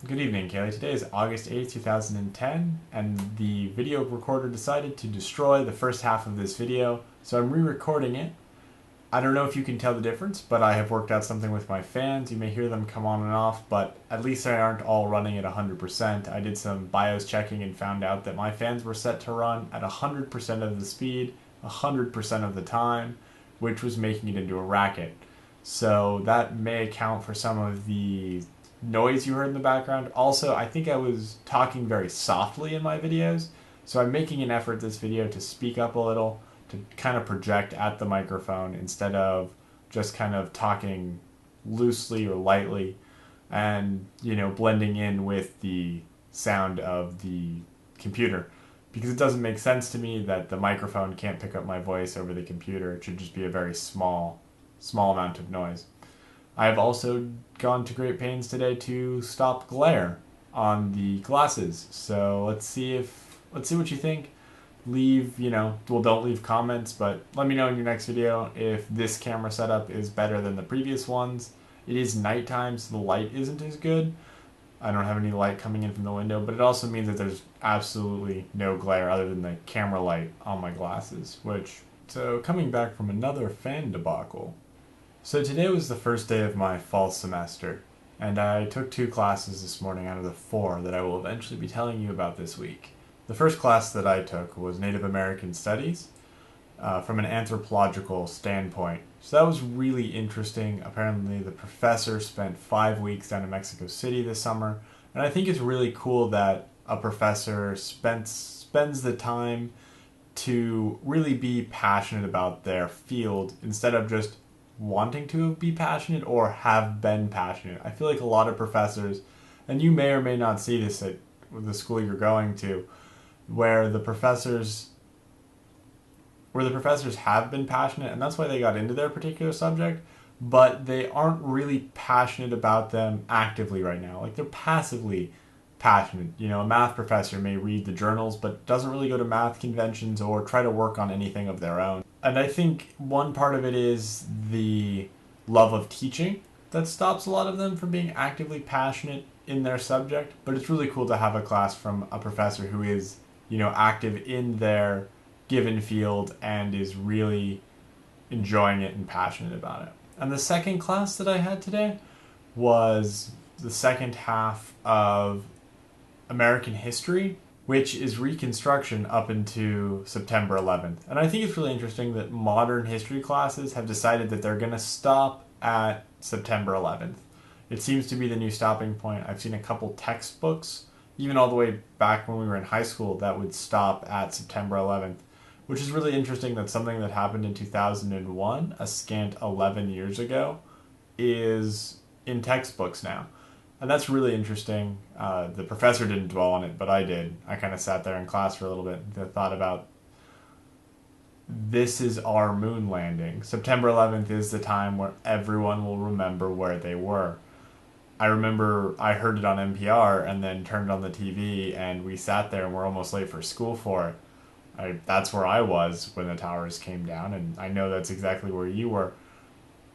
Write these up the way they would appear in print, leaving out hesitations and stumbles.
Good evening, Kaylee. Today is August 8th, 2010, and the video recorder decided to destroy the first half of this video, so I'm re-recording it. I don't know if you can tell the difference, but I have worked out something with my fans. You may hear them come on and off, but at least they aren't all running at 100%. I did some BIOS checking and found out that my fans were set to run at 100% of the speed, 100% of the time, which was making it into a racket. So that may account for some of the noise you heard in the background. Also, I think I was talking very softly in my videos, so I'm making an effort this video to speak up a little, to kind of project at the microphone instead of just kind of talking loosely or lightly and, blending in with the sound of the computer. Because it doesn't make sense to me that the microphone can't pick up my voice over the computer. It should just be a very small amount of noise. I have also gone to great pains today to stop glare on the glasses. So let's see what you think. Don't leave comments, but let me know in your next video if this camera setup is better than the previous ones. It is nighttime, so the light isn't as good. I don't have any light coming in from the window, but it also means that there's absolutely no glare other than the camera light on my glasses, so coming back from another fan debacle. So today was the first day of my fall semester, and I took 2 classes this morning out of the 4 that I will eventually be telling you about this week. The first class that I took was Native American Studies, from an anthropological standpoint. So that was really interesting. Apparently the professor spent 5 weeks down in Mexico City this summer, and I think it's really cool that a professor spends the time to really be passionate about their field instead of just wanting to be passionate or have been passionate. I feel like a lot of professors, and you may or may not see this at the school you're going to, where the professors have been passionate, and that's why they got into their particular subject, but they aren't really passionate about them actively right now. Like, they're passively passionate. A math professor may read the journals but doesn't really go to math conventions or try to work on anything of their own. And I think one part of it is the love of teaching that stops a lot of them from being actively passionate in their subject. But it's really cool to have a class from a professor who is, active in their given field and is really enjoying it and passionate about it. And the second class that I had today was the second half of American history, which is Reconstruction up into September 11th. And I think it's really interesting that modern history classes have decided that they're going to stop at September 11th. It seems to be the new stopping point. I've seen a couple textbooks, even all the way back when we were in high school, that would stop at September 11th, which is really interesting that something that happened in 2001, a scant 11 years ago, is in textbooks now. And that's really interesting. The professor didn't dwell on it, but I did. I kind of sat there in class for a little bit and thought about, this is our moon landing. September 11th is the time where everyone will remember where they were. I remember I heard it on NPR and then turned on the TV and we sat there and we're almost late for school for it. That's where I was when the towers came down, and I know that's exactly where you were.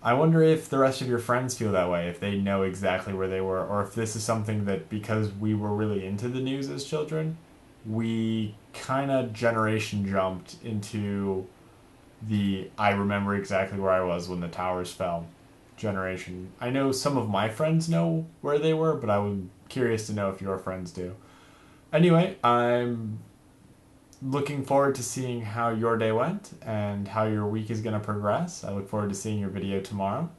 I wonder if the rest of your friends feel that way, if they know exactly where they were, or if this is something that, because we were really into the news as children, we kind of generation jumped into the I remember exactly where I was when the towers fell generation. I know some of my friends know where they were, but I was curious to know if your friends do. Anyway, I'm looking forward to seeing how your day went and how your week is going to progress. I look forward to seeing your video tomorrow.